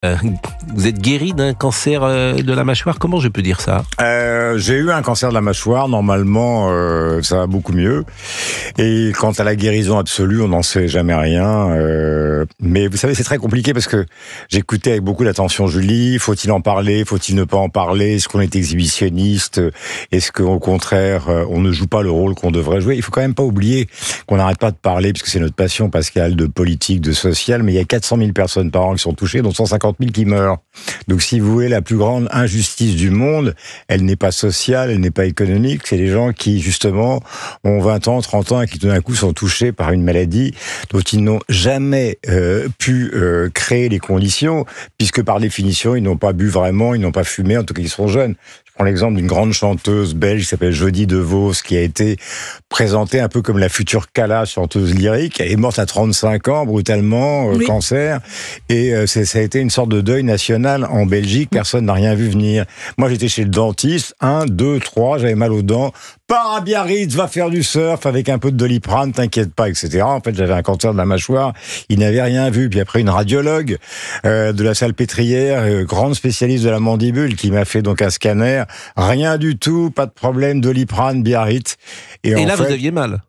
Vous êtes guéri d'un cancer de la mâchoire, comment je peux dire ça? J'ai eu un cancer de la mâchoire, normalement ça va beaucoup mieux. Et quant à la guérison absolue, on n'en sait jamais rien. Mais vous savez, c'est très compliqué parce que j'écoutais avec beaucoup d'attention Julie. Faut-il en parler? Faut-il ne pas en parler? Est-ce qu'on est exhibitionniste? Est-ce qu'au contraire, on ne joue pas le rôle qu'on devrait jouer? Il faut quand même pas oublier qu'on n'arrête pas de parler, puisque c'est notre passion, Pascal, de politique, de social, mais il y a 400 000 personnes par an qui sont touchées, dont 150 000 qui meurent. Donc si vous voulez, la plus grande injustice du monde, elle n'est pas sociale, elle n'est pas économique, c'est les gens qui, justement, ont 20 ans, 30 ans et qui tout d'un coup sont touchés par une maladie dont ils n'ont jamais pu créer les conditions, puisque par définition, ils n'ont pas bu vraiment, ils n'ont pas fumé, en tout cas ils sont jeunes. Je prends l'exemple d'une grande chanteuse belge qui s'appelle Jodie De Vos, qui a été présentée un peu comme la future Kala, chanteuse lyrique. Elle est morte à 35 ans, brutalement, Oui. cancer. Et ça a été une sorte de deuil national en Belgique. Personne n'a rien vu venir. Moi, j'étais chez le dentiste. 1, 2, 3, j'avais mal aux dents. Pars à Biarritz, va faire du surf avec un peu de Doliprane, t'inquiète pas, etc. En fait, j'avais un cancer de la mâchoire. Il n'avait rien vu. Puis après, une radiologue de la Salpêtrière, grande spécialiste de la mandibule, qui m'a fait donc un scanner. Rien du tout, pas de problème, Doliprane, Biarritz. Et en là, fait, vous aviez mal?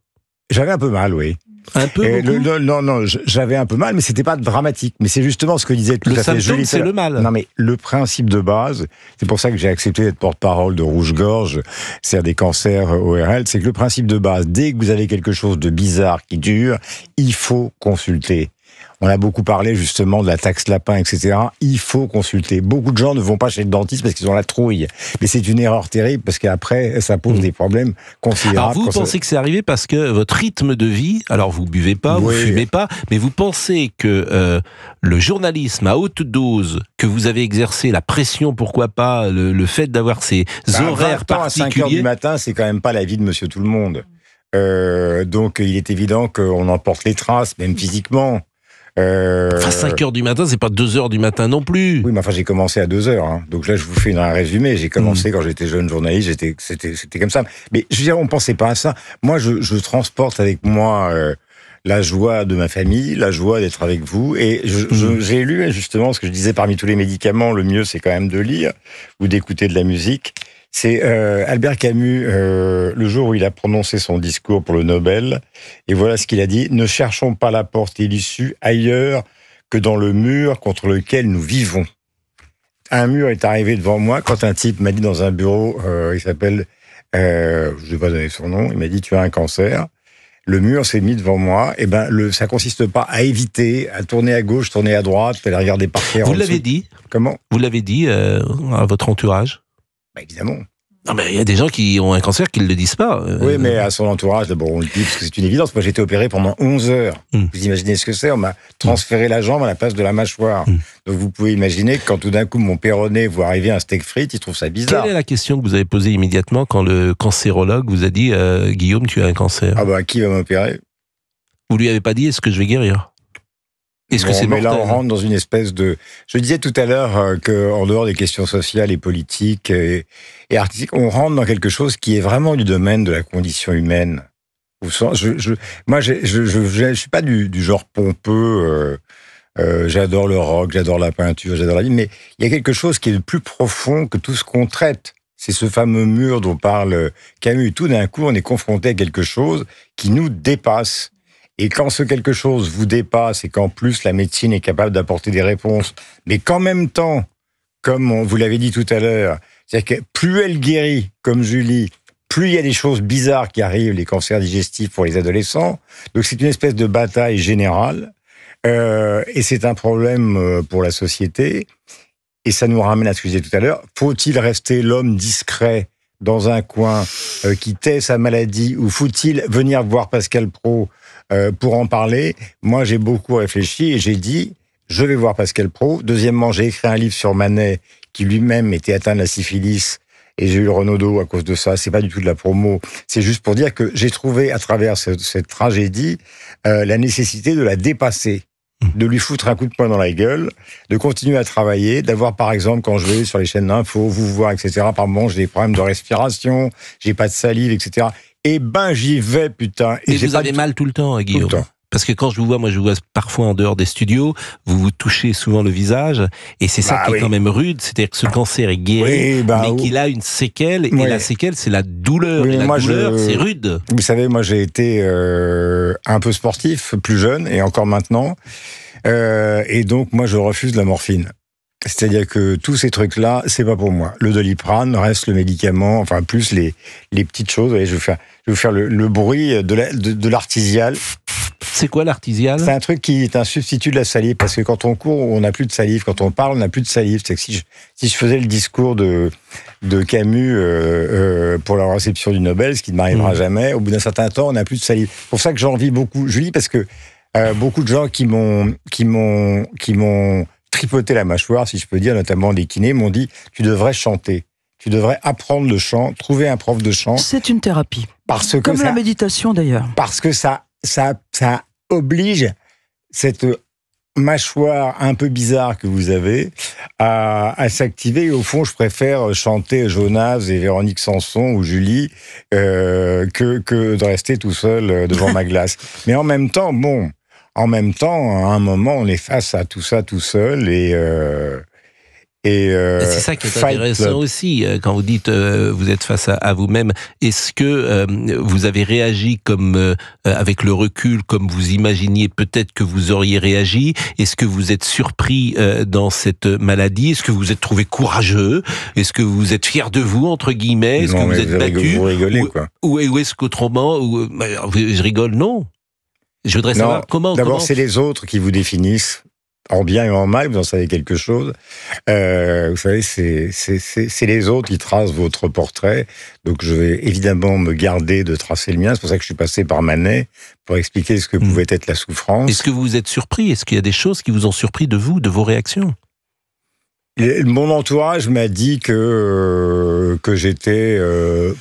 j'avais un peu mal, oui. Un peu, Et beaucoup? non, j'avais un peu mal, mais c'était pas dramatique. Mais c'est justement ce que disait tout Le à fait symptôme, Julie. c'est le mal. Non, mais le principe de base, c'est pour ça que j'ai accepté d'être porte-parole de Rouge-Gorge, c'est-à-dire des cancers ORL, c'est que le principe de base, dès que vous avez quelque chose de bizarre qui dure, il faut consulter. On a beaucoup parlé justement de la taxe lapin, etc. Il faut consulter. Beaucoup de gens ne vont pas chez le dentiste parce qu'ils ont la trouille. Mais c'est une erreur terrible parce qu'après, ça pose des problèmes considérables. Alors vous pensez que c'est arrivé parce que votre rythme de vie, alors vous buvez pas, Oui. vous fumez pas, mais vous pensez que le journalisme à haute dose, que vous avez exercé, la pression, pourquoi pas, le fait d'avoir ces horaires 20 ans à 5 heures du particuliers... matin, c'est quand même pas la vie de monsieur tout le monde. Donc il est évident qu'on en porte les traces, même physiquement. Enfin, 5 heures du matin, c'est pas 2 heures du matin non plus. Oui, mais enfin, j'ai commencé à 2 heures. Hein. Donc là, je vous fais un résumé. J'ai commencé quand j'étais jeune journaliste, c'était comme ça. Mais je veux dire, on pensait pas à ça. Moi, je transporte avec moi la joie de ma famille, la joie d'être avec vous. Et j'ai lu, justement, ce que je disais, parmi tous les médicaments, le mieux, c'est quand même de lire ou d'écouter de la musique. C'est Albert Camus, le jour où il a prononcé son discours pour le Nobel, et voilà ce qu'il a dit: ne cherchons pas la porte et l'issue ailleurs que dans le mur contre lequel nous vivons. Un mur est arrivé devant moi quand un type m'a dit dans un bureau, il s'appelle, je ne vais pas donner son nom, il m'a dit: tu as un cancer. Le mur s'est mis devant moi. Et ben, ça consiste pas à éviter, à tourner à gauche, tourner à droite, à regarder par terre. Vous l'avez dit? Comment? Vous l'avez dit à votre entourage? Bah, évidemment. Non, mais il y a des gens qui ont un cancer qui ne le disent pas. Oui, mais à son entourage, d'abord, on le dit, parce que c'est une évidence. Moi, j'ai été opéré pendant 11 heures. Vous imaginez ce que c'est? On m'a transféré la jambe à la place de la mâchoire. Donc, vous pouvez imaginer que quand tout d'un coup, mon péroné voit arriver un steak frites, il trouve ça bizarre. Quelle est la question que vous avez posée immédiatement quand le cancérologue vous a dit Guillaume, tu as un cancer? Ah bah, qui va m'opérer? Vous lui avez pas dit, est-ce que je vais guérir? Est-ce que c'est mais mortel? là, on rentre dans une espèce de... Je disais tout à l'heure qu'en dehors des questions sociales et politiques et artistiques, on rentre dans quelque chose qui est vraiment du domaine de la condition humaine. Moi, je suis pas du genre pompeux. J'adore le rock, j'adore la peinture, j'adore la vie, mais il y a quelque chose qui est de plus profond que tout ce qu'on traite. C'est ce fameux mur dont parle Camus. Tout d'un coup, on est confronté à quelque chose qui nous dépasse. Et quand ce quelque chose vous dépasse et qu'en plus la médecine est capable d'apporter des réponses, mais qu'en même temps, comme vous l'avez dit tout à l'heure, c'est-à-dire que plus elle guérit, comme Julie, plus il y a des choses bizarres qui arrivent, les cancers digestifs pour les adolescents. Donc c'est une espèce de bataille générale. Et c'est un problème pour la société. Et ça nous ramène à ce que je disais tout à l'heure. Faut-il rester l'homme discret dans un coin qui tait sa maladie, ou faut-il venir voir Pascal Praud pour en parler? Moi, j'ai beaucoup réfléchi et j'ai dit, je vais voir Pascal Praud. Deuxièmement, j'ai écrit un livre sur Manet, qui lui-même était atteint de la syphilis, et j'ai eu le Renaudot à cause de ça. C'est pas du tout de la promo. C'est juste pour dire que j'ai trouvé, à travers cette tragédie, la nécessité de la dépasser, de lui foutre un coup de poing dans la gueule, de continuer à travailler, d'avoir, par exemple, quand je vais sur les chaînes d'infos, vous voir, etc., par moment, j'ai des problèmes de respiration, j'ai pas de salive, etc. Eh ben, j'y vais, putain. Et vous avez mal tout le temps, Guillaume. Parce que quand je vous vois, moi je vous vois parfois en dehors des studios, vous vous touchez souvent le visage, et c'est ça qui est quand même rude, c'est-à-dire que ce cancer est guéri, mais qu'il a une séquelle, et la séquelle c'est la douleur, et la douleur c'est rude. Vous savez, moi j'ai été un peu sportif, plus jeune, et encore maintenant, et donc moi je refuse la morphine. C'est-à-dire que tous ces trucs-là, c'est pas pour moi. Le Doliprane reste le médicament, enfin plus les petites choses. Vous voyez, je vais vous faire le bruit de l'artésial. C'est quoi l'artésial? C'est un truc qui est un substitut de la salive, parce que quand on court, on n'a plus de salive. Quand on parle, on n'a plus de salive. C'est que si je faisais le discours de Camus pour la réception du Nobel, ce qui ne m'arrivera jamais, au bout d'un certain temps, on n'a plus de salive. C'est pour ça que j'envie beaucoup Julie, parce que beaucoup de gens qui m'ont tripoté la mâchoire, si je peux dire, notamment des kinés, m'ont dit « tu devrais chanter, tu devrais apprendre le chant, trouver un prof de chant ». C'est une thérapie, comme la méditation d'ailleurs. Parce que ça oblige cette mâchoire un peu bizarre que vous avez à s'activer. Et au fond, je préfère chanter Jonas et Véronique Sanson ou Julie que de rester tout seul devant ma glace. Mais en même temps, à un moment, on est face à tout ça tout seul c'est ça qui est intéressant aussi, quand vous dites vous êtes face à vous-même. Est-ce que vous avez réagi comme avec le recul, comme vous imaginiez peut-être que vous auriez réagi? Est-ce que vous êtes surpris dans cette maladie? Est-ce que vous êtes trouvé courageux? Est-ce que vous êtes fier de vous, entre guillemets? Est-ce que vous êtes battu? Vous rigolez, quoi. Ou est-ce qu'autrement, je rigole, non. Je voudrais savoir comment... D'abord, c'est les autres qui vous définissent, en bien et en mal, vous en savez quelque chose. Vous savez, c'est les autres qui tracent votre portrait. Donc, je vais évidemment me garder de tracer le mien. C'est pour ça que je suis passé par Manet, pour expliquer ce que pouvait être la souffrance. Est-ce que vous êtes surpris? Est-ce qu'il y a des choses qui vous ont surpris de vous, de vos réactions? Mon entourage m'a dit que j'étais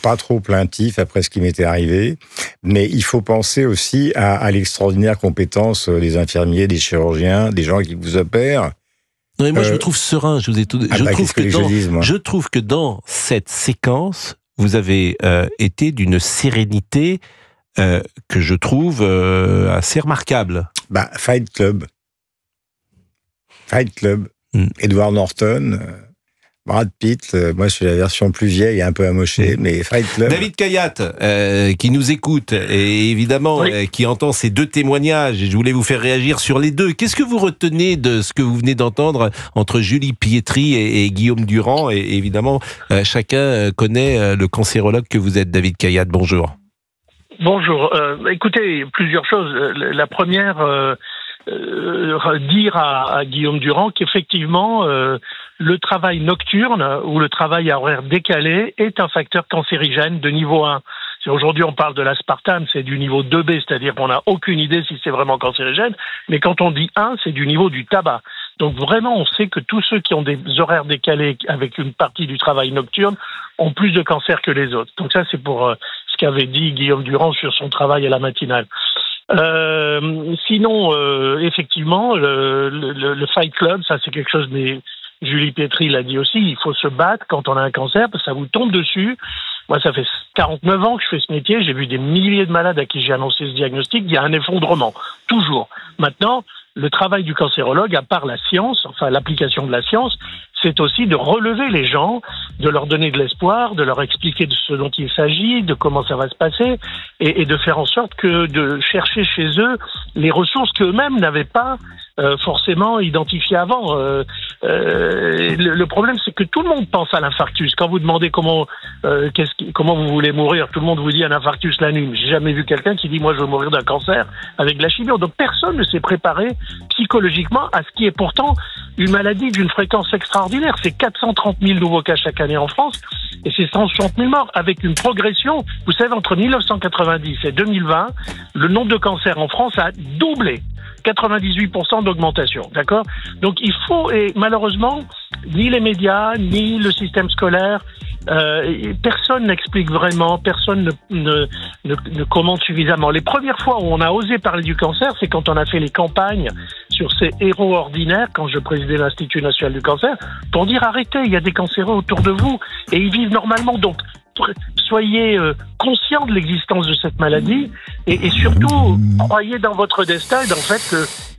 pas trop plaintif après ce qui m'était arrivé, mais il faut penser aussi à l'extraordinaire compétence des infirmiers, des chirurgiens, des gens qui vous opèrent. Non, mais moi je me trouve serein. Je trouve que dans cette séquence, vous avez été d'une sérénité que je trouve assez remarquable. Fight Club. Edward Norton, Brad Pitt, moi je suis la version plus vieille et un peu amochée, mais Fight Club. David Kayat, qui nous écoute et évidemment qui entend ces deux témoignages, et je voulais vous faire réagir sur les deux. Qu'est-ce que vous retenez de ce que vous venez d'entendre entre Julie Pietri et Guillaume Durand? Et évidemment, chacun connaît le cancérologue que vous êtes. David Kayat, bonjour. Bonjour. Écoutez, plusieurs choses. La première... dire à Guillaume Durand qu'effectivement le travail nocturne ou le travail à horaire décalé est un facteur cancérigène de niveau 1. Aujourd'hui on parle de l'aspartame, c'est du niveau 2B, c'est-à-dire qu'on n'a aucune idée si c'est vraiment cancérigène, mais quand on dit 1, c'est du niveau du tabac. Donc vraiment on sait que tous ceux qui ont des horaires décalés avec une partie du travail nocturne ont plus de cancer que les autres. Donc ça c'est pour ce qu'avait dit Guillaume Durand sur son travail à la matinale. Sinon, effectivement, le Fight Club, ça c'est quelque chose, mais Julie Pietri l'a dit aussi, il faut se battre quand on a un cancer, parce que ça vous tombe dessus. Moi, ça fait 49 ans que je fais ce métier, j'ai vu des milliers de malades à qui j'ai annoncé ce diagnostic, il y a un effondrement, toujours. Maintenant, le travail du cancérologue, à part la science, enfin l'application de la science, c'est aussi de relever les gens, de leur donner de l'espoir, de leur expliquer de ce dont il s'agit, de comment ça va se passer, et de faire en sorte que de chercher chez eux les ressources qu'eux-mêmes n'avaient pas forcément identifiées avant. Le problème, c'est que tout le monde pense à l'infarctus. Quand vous demandez comment vous voulez mourir, tout le monde vous dit un infarctus la nuit. J'ai jamais vu quelqu'un qui dit moi je veux mourir d'un cancer avec de la chimio. Donc personne ne s'est préparé psychologiquement à ce qui est pourtant une maladie d'une fréquence extraordinaire. C'est 430 000 nouveaux cas chaque année en France et c'est 160 000 morts avec une progression. Vous savez, entre 1990 et 2020, le nombre de cancers en France a doublé. 98% d'augmentation, d'accord? Donc il faut, et malheureusement, ni les médias, ni le système scolaire, personne n'explique vraiment, personne ne commente suffisamment. Les premières fois où on a osé parler du cancer, c'est quand on a fait les campagnes sur ces héros ordinaires, quand je présidais l'Institut national du cancer, pour dire arrêtez, il y a des cancéreux autour de vous et ils vivent normalement. Donc soyez conscient de l'existence de cette maladie et surtout croyez dans votre destin et dans le fait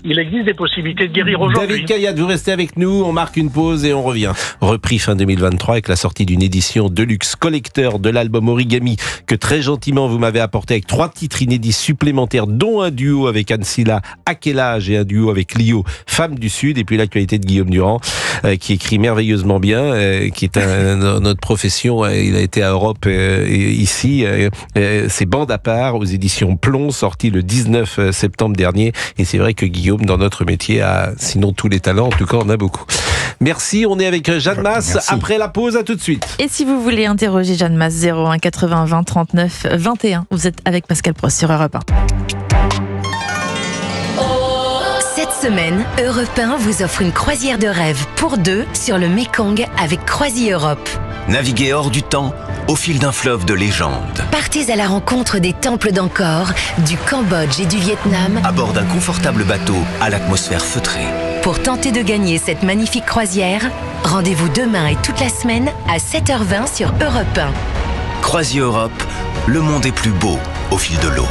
qu'il existe des possibilités de guérir aujourd'hui. David Kayat, vous restez avec nous, on marque une pause et on revient. Repris fin 2023 avec la sortie d'une édition Deluxe Collector de l'album Origami que très gentiment vous m'avez apporté avec 3 titres inédits supplémentaires, dont un duo avec Ancilla, À quel âge, et un duo avec Lio, Femme du Sud, et puis l'actualité de Guillaume Durand qui écrit merveilleusement bien, qui est notre profession, il a été à Europe ici, c'est Bande à part aux éditions Plomb, sorti le 19 septembre dernier, et c'est vrai que Guillaume dans notre métier a sinon tous les talents, en tout cas on a beaucoup. Merci, on est avec Jeanne Masse. Merci. Après la pause, à tout de suite. Et si vous voulez interroger Jeanne Masse, 01 80 20 39 21, vous êtes avec Pascal Prost sur Europe 1. Cette semaine, Europe 1 vous offre une croisière de rêve pour 2 sur le Mekong avec CroisiEurope. Naviguez hors du temps, au fil d'un fleuve de légende. Partez à la rencontre des temples d'Angkor, du Cambodge et du Vietnam, à bord d'un confortable bateau à l'atmosphère feutrée. Pour tenter de gagner cette magnifique croisière, rendez-vous demain et toute la semaine à 7h20 sur Europe 1. CroisiEurope, le monde est plus beau au fil de l'eau.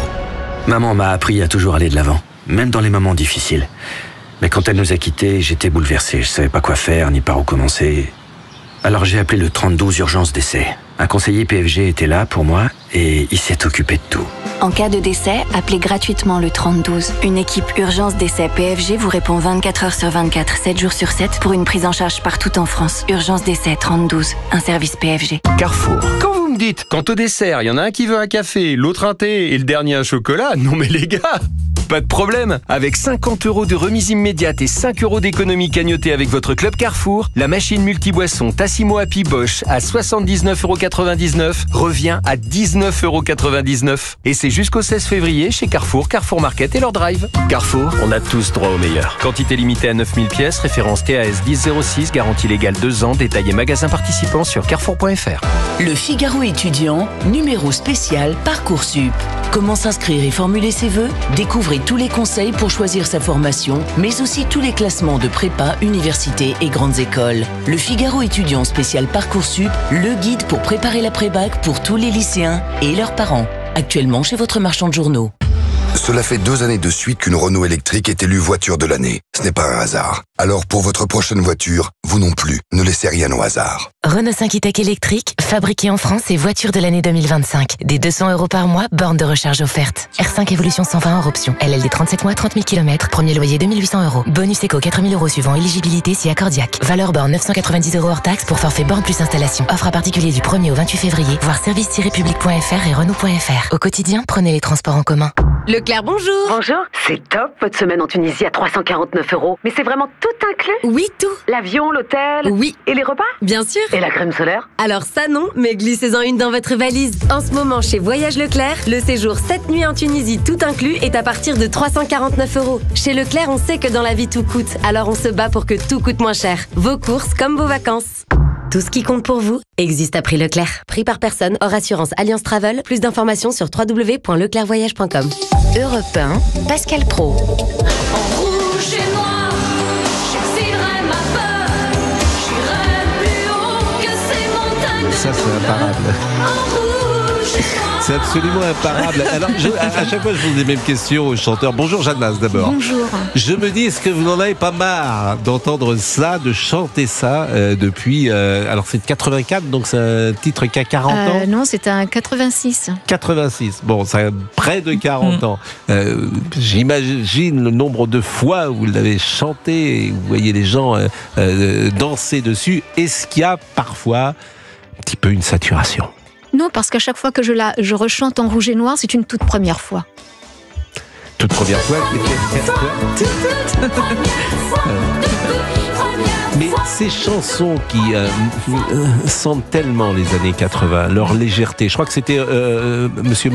Maman m'a appris à toujours aller de l'avant, même dans les moments difficiles. Mais quand elle nous a quittés, j'étais bouleversé. Je savais pas quoi faire, ni par où commencer. Alors j'ai appelé le 32 urgence décès. Un conseiller PFG était là pour moi et il s'est occupé de tout. En cas de décès, appelez gratuitement le 3012. Une équipe urgence décès PFG vous répond 24 heures sur 24, 7 jours sur 7 pour une prise en charge partout en France. Urgence décès 3012, un service PFG. Carrefour. Quand vous me dites, quant au dessert, il y en a un qui veut un café, l'autre un thé et le dernier un chocolat, non mais les gars, pas de problème. Avec 50 € de remise immédiate et 5 € d'économie cagnotée avec votre club Carrefour, la machine multiboisson Tassimo Happy Bosch à 79,99 € revient à 19,99 €. Et c'est jusqu'au 16 février chez Carrefour, Carrefour Market et leur drive. Carrefour, on a tous droit au meilleur. Quantité limitée à 9000 pièces, référence TAS 1006, garantie légale 2 ans, détaillé magasin participant sur carrefour.fr. Le Figaro étudiant, numéro spécial Parcoursup. Comment s'inscrire et formuler ses vœux? Découvrez tous les conseils pour choisir sa formation, mais aussi tous les classements de prépa, universités et grandes écoles. Le Figaro étudiant spécial Parcoursup, le guide pour préparer la pré-bac pour tous les lycéens et leurs parents. Actuellement chez votre marchand de journaux. Cela fait 2 années de suite qu'une Renault électrique est élue voiture de l'année. Ce n'est pas un hasard. Alors pour votre prochaine voiture, vous non plus, ne laissez rien au hasard. Renault 5 e-Tech électrique, fabriqué en France et voiture de l'année 2025. Des 200 € par mois, borne de recharge offerte. R5 Evolution 120 hors option. LLD 37 mois, 30 000 km. Premier loyer 2800 €. Bonus éco 4 000 € suivant éligibilité si accordiaque. Valeur borne 990 € hors taxe pour forfait borne plus installation. Offre à particulier du 1er au 28 février. Voir service-public.fr et Renault.fr. Au quotidien, prenez les transports en commun. Leclerc, bonjour. Bonjour, c'est top, votre semaine en Tunisie à 349 €. Mais c'est vraiment tout inclus? Oui, tout. L'avion, l'hôtel? Oui. Et les repas? Bien sûr. Et la crème solaire? Alors ça non, mais glissez-en une dans votre valise. En ce moment, chez Voyage Leclerc, le séjour 7 nuits en Tunisie tout inclus est à partir de 349 €. Chez Leclerc, on sait que dans la vie tout coûte, alors on se bat pour que tout coûte moins cher. Vos courses comme vos vacances. Tout ce qui compte pour vous existe à prix Leclerc. Prix par personne, hors assurance Alliance Travel. Plus d'informations sur www.leclercvoyage.com. Europe 1, Pascal Pro. En rouge et noir, j'exhiberai ma peur. J'irai plus haut que ces montagnes. Ça, c'est imparable. En rouge et noir. C'est absolument imparable. Alors, à chaque fois, je pose les mêmes questions aux chanteurs. Bonjour Jeanne Masse d'abord. Bonjour. Je me dis, est-ce que vous n'en avez pas marre d'entendre ça, de chanter ça depuis... alors c'est de 84, donc c'est un titre qui a 40 ans? Non, c'est un 86. 86, bon, c'est près de 40 ans. J'imagine le nombre de fois où vous l'avez chanté et vous voyez les gens danser dessus. Est-ce qu'il y a parfois un petit peu une saturation? Non, parce qu'à chaque fois que je rechante en rouge et noir, c'est une toute première fois. Toute première fois. Mais ces chansons qui sentent tellement les années 80, leur légèreté. Je crois que c'était Monsieur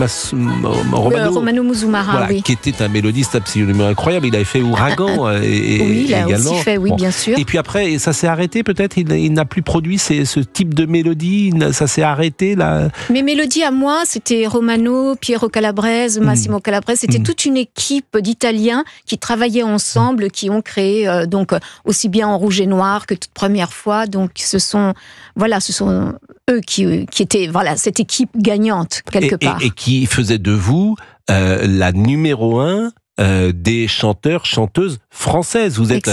Romano Muzumara, voilà, oui. qui était un mélodiste absolument incroyable. Il avait fait Ouragan oui, il a également. aussi fait, oui, bon. Bien sûr. Et puis après, ça s'est arrêté peut-être. Il n'a plus produit ce type de mélodie. Ça s'est arrêté là. Mes mélodies à moi, c'était Romano, Piero Calabrese, Massimo Calabrese. C'était toute une équipe d'Italiens qui travaillaient ensemble, qui ont créé donc aussi bien en rouge et noir que toute première fois. Donc ce sont eux qui étaient, voilà, cette équipe gagnante, quelque part. Et qui faisait de vous la numéro 1 des chanteurs, chanteuses françaises. Vous êtes,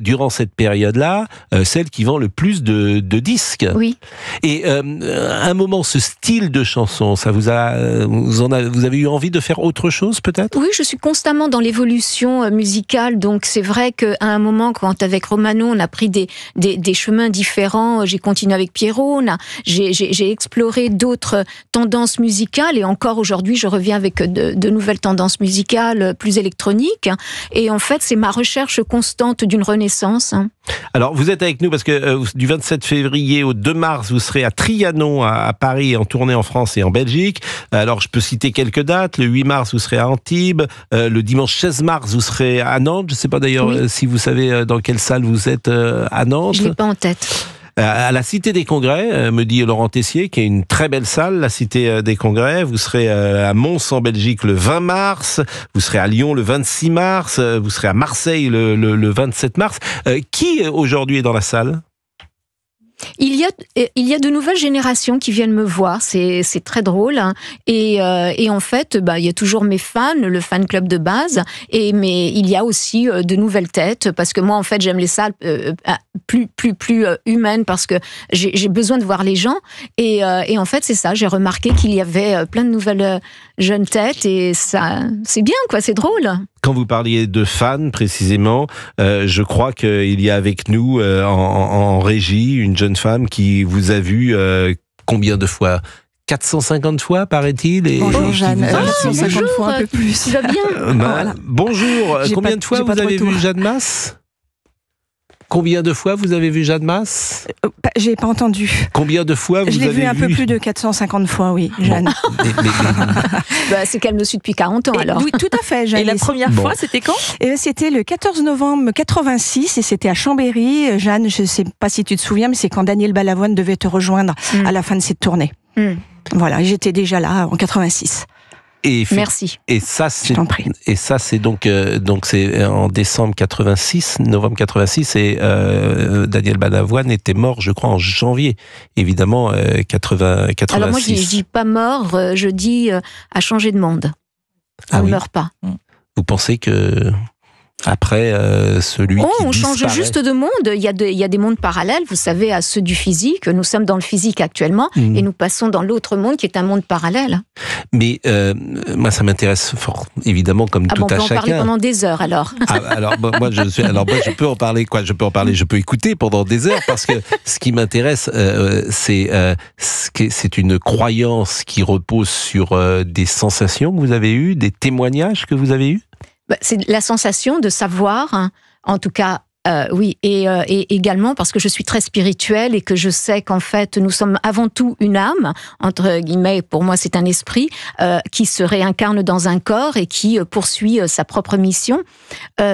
durant cette période-là, celle qui vend le plus de disques. Oui. Et à un moment, ce style de chanson, ça vous avez eu envie de faire autre chose, peut-être? Oui, je suis constamment dans l'évolution musicale, donc c'est vrai qu'à un moment, quand avec Romano, on a pris des chemins différents, j'ai continué avec Pierrot, j'ai exploré d'autres tendances musicales, et encore aujourd'hui, je reviens avec de nouvelles tendances musicales, plus électroniques, et en fait, c'est ma recherche constante d'une renaissance. Alors, vous êtes avec nous parce que du 27 février au 2 mars, vous serez à Trianon, à Paris, en tournée en France et en Belgique. Alors, je peux citer quelques dates. Le 8 mars, vous serez à Antibes. Le dimanche 16 mars, vous serez à Nantes. Je ne sais pas d'ailleurs si vous savez dans quelle salle vous êtes à Nantes. Je ne l'ai pas en tête. À la Cité des Congrès, me dit Laurent Tessier, qui est une très belle salle, la Cité des Congrès. Vous serez à Mons en Belgique le 20 mars, vous serez à Lyon le 26 mars, vous serez à Marseille le 27 mars. Qui aujourd'hui est dans la salle ? Il y a de nouvelles générations qui viennent me voir, c'est très drôle, hein. Et en fait, il y a toujours mes fans, le fan club de base, mais il y a aussi de nouvelles têtes, parce que moi en fait j'aime les salles plus humaines, parce que j'ai besoin de voir les gens, et en fait c'est ça, j'ai remarqué qu'il y avait plein de nouvelles jeunes têtes, et ça c'est bien quoi, c'est drôle. Quand vous parliez de fans, précisément, je crois qu'il y a avec nous, en régie, une jeune femme qui vous a vu combien de fois ? 450 fois, paraît-il. Et bonjour Jeanne, 450 fois un peu plus. Tu vas bien voilà. Bonjour, combien de fois vous avez vu Jeanne Masse ? Combien de fois vous avez vu Jeanne Masse ? J'ai pas entendu. Combien de fois vous avez vu ? Je l'ai vu un peu plus de 450 fois, oui, Jeanne. C'est qu'elle me suit depuis 40 ans, alors. Oui, tout à fait, Jeanne. Et la première fois, c'était quand ? C'était le 14 novembre 86, et c'était à Chambéry. Jeanne, je sais pas si tu te souviens, mais c'est quand Daniel Balavoine devait te rejoindre à la fin de cette tournée. Voilà, j'étais déjà là en 86. Merci. Et ça, c'est donc c'est en décembre 86, novembre 86, et Daniel Balavoine était mort, je crois, en janvier, évidemment, 86. Alors moi, je dis pas mort, je dis a changé de monde. On ne meurt pas. Vous pensez que après celui qui on change disparaît. Juste de monde. Il y a des mondes parallèles, vous savez, à ceux du physique. Nous sommes dans le physique actuellement, et nous passons dans l'autre monde qui est un monde parallèle. Mais moi, ça m'intéresse fort, évidemment, comme tout à chacun. On peut en parler pendant des heures, alors. Moi, je peux en parler, quoi. Je peux écouter pendant des heures, parce que ce qui m'intéresse, c'est une croyance qui repose sur des sensations que vous avez eues, des témoignages que vous avez eus. C'est la sensation de savoir, hein, en tout cas, oui, et également parce que je suis très spirituelle et que je sais qu'en fait, nous sommes avant tout une âme, entre guillemets, pour moi c'est un esprit, qui se réincarne dans un corps et qui poursuit sa propre mission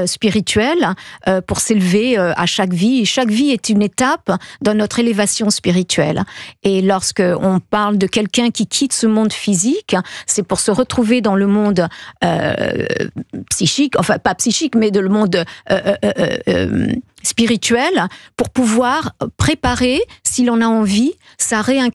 spirituelle pour s'élever à chaque vie. Et chaque vie est une étape dans notre élévation spirituelle. Et lorsque on parle de quelqu'un qui quitte ce monde physique, c'est pour se retrouver dans le monde psychique, enfin pas psychique, mais de le monde spirituel, pour pouvoir préparer, s'il en a envie, sa